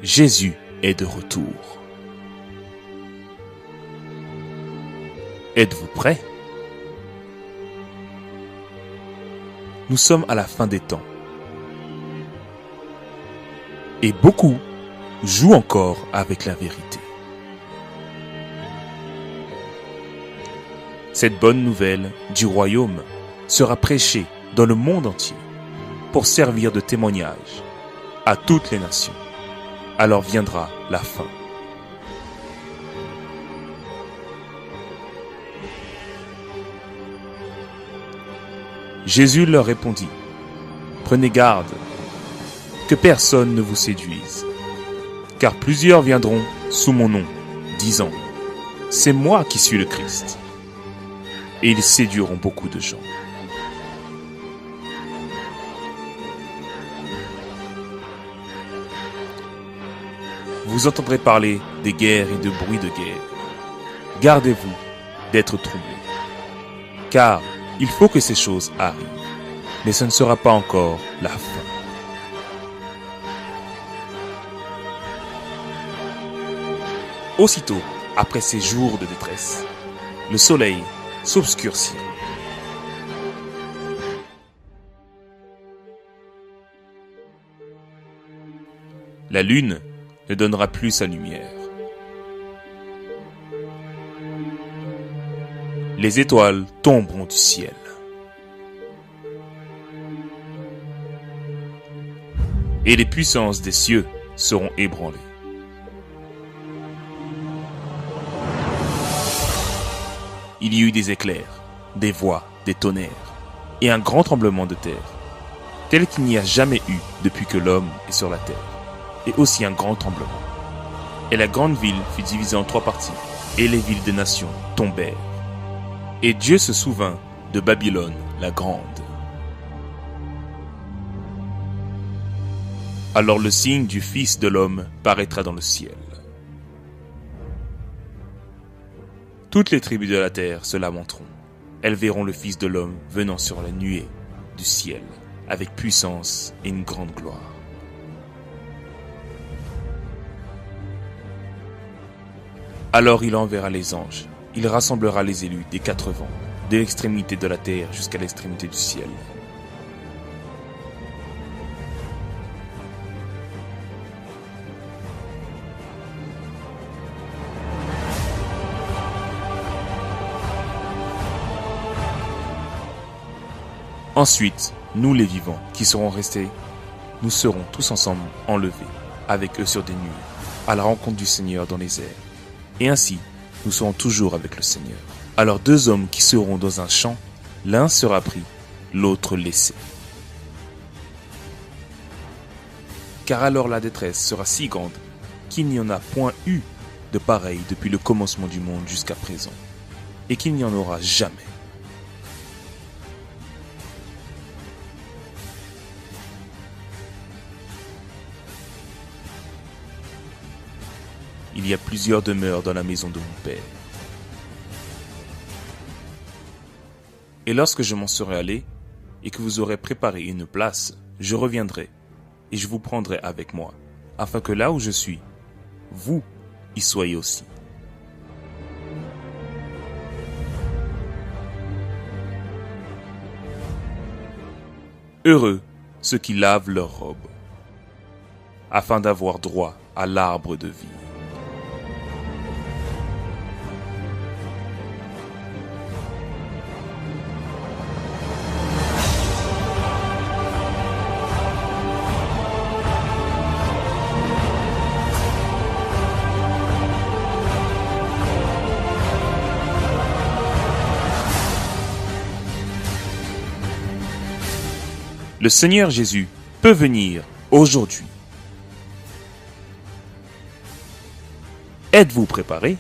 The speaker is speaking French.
Jésus est de retour. Êtes-vous prêts? Nous sommes à la fin des temps. Et beaucoup jouent encore avec la vérité. Cette bonne nouvelle du royaume sera prêchée dans le monde entier pour servir de témoignage à toutes les nations. Alors viendra la fin. Jésus leur répondit, « Prenez garde, que personne ne vous séduise, car plusieurs viendront sous mon nom, disant, « C'est moi qui suis le Christ. » Et ils séduiront beaucoup de gens. Vous entendrez parler des guerres et de bruits de guerre. Gardez-vous d'être troublés, car il faut que ces choses arrivent, mais ce ne sera pas encore la fin. Aussitôt, après ces jours de détresse, le soleil s'obscurcira. La lune ne donnera plus sa lumière. Les étoiles tomberont du ciel. Et les puissances des cieux seront ébranlées. Il y eut des éclairs, des voix, des tonnerres, et un grand tremblement de terre, tel qu'il n'y a jamais eu depuis que l'homme est sur la terre, et aussi un grand tremblement. Et la grande ville fut divisée en 3 parties, et les villes des nations tombèrent. Et Dieu se souvint de Babylone la grande. Alors le signe du Fils de l'homme paraîtra dans le ciel. Toutes les tribus de la terre se lamenteront. Elles verront le Fils de l'homme venant sur la nuée du ciel, avec puissance et une grande gloire. Alors il enverra les anges. Il rassemblera les élus des 4 vents, de l'extrémité de la terre jusqu'à l'extrémité du ciel. Ensuite, nous les vivants qui serons restés, nous serons tous ensemble enlevés, avec eux sur des nuées, à la rencontre du Seigneur dans les airs. Et ainsi, nous serons toujours avec le Seigneur. Alors 2 hommes qui seront dans un champ, l'un sera pris, l'autre laissé. Car alors la détresse sera si grande qu'il n'y en a point eu de pareil depuis le commencement du monde jusqu'à présent, et qu'il n'y en aura jamais. Il y a plusieurs demeures dans la maison de mon Père. Et lorsque je m'en serai allé, et que vous aurez préparé une place, je reviendrai, et je vous prendrai avec moi, afin que là où je suis, vous y soyez aussi. Heureux ceux qui lavent leurs robes, afin d'avoir droit à l'arbre de vie. Le Seigneur Jésus peut venir aujourd'hui. Êtes-vous préparés ?